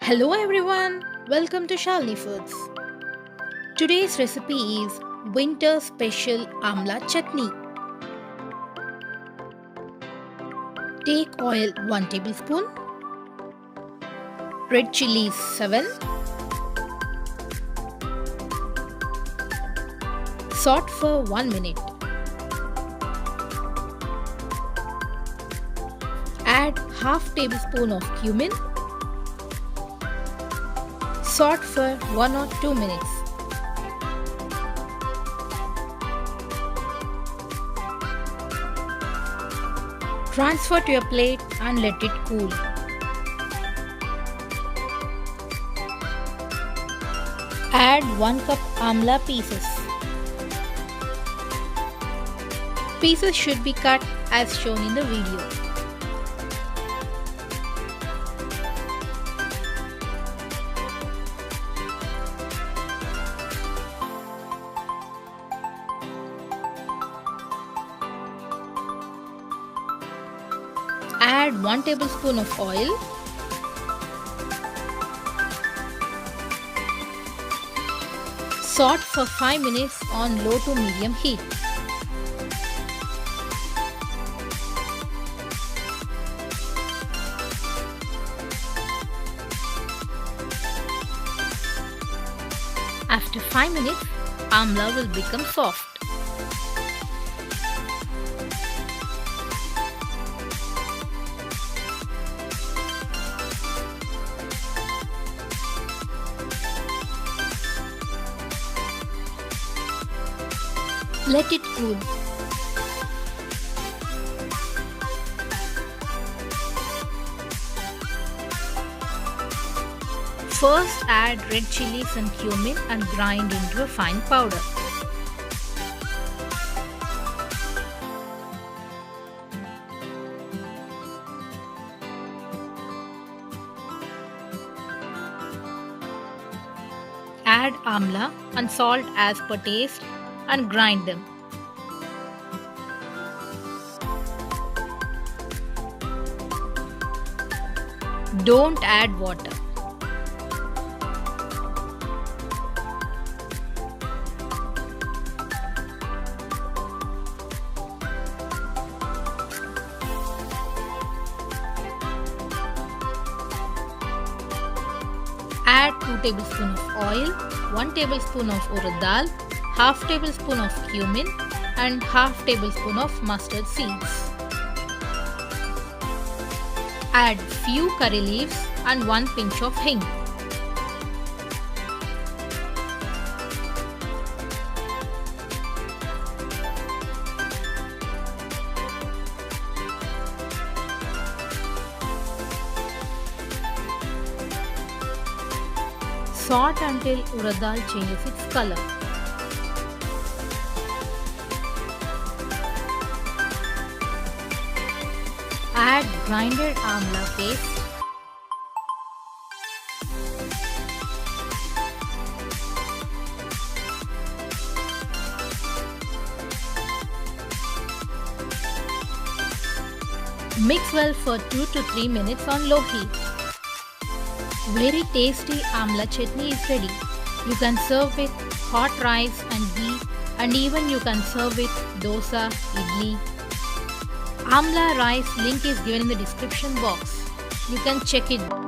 Hello everyone, welcome to Shalini Foods. Today's recipe is winter special amla chutney. Take oil 1 tablespoon, red chilies 7, saute for 1 minute. Add half tablespoon of cumin. Saute for 1 or 2 minutes. Transfer to a plate and let it cool. Add 1 cup amla pieces. Pieces should be cut as shown in the video. Add 1 tablespoon of oil. Saute for 5 minutes on low to medium heat. After 5 minutes, amla will become soft. Let it cool. First add red chilies and cumin and grind into a fine powder. Add amla and salt as per taste and grind them. Don't add water. Add 2 tablespoons of oil, 1 tablespoon of urad dal, half tablespoon of cumin and half tablespoon of mustard seeds. Add few curry leaves and 1 pinch of hing. Saute until urad dal changes its color. Add grinded amla paste. Mix well for 2 to 3 minutes on low heat. Very tasty amla chutney is ready. You can serve with hot rice and ghee, and even you can serve with dosa, idli. Amla rice link is given in the description box. You can check it.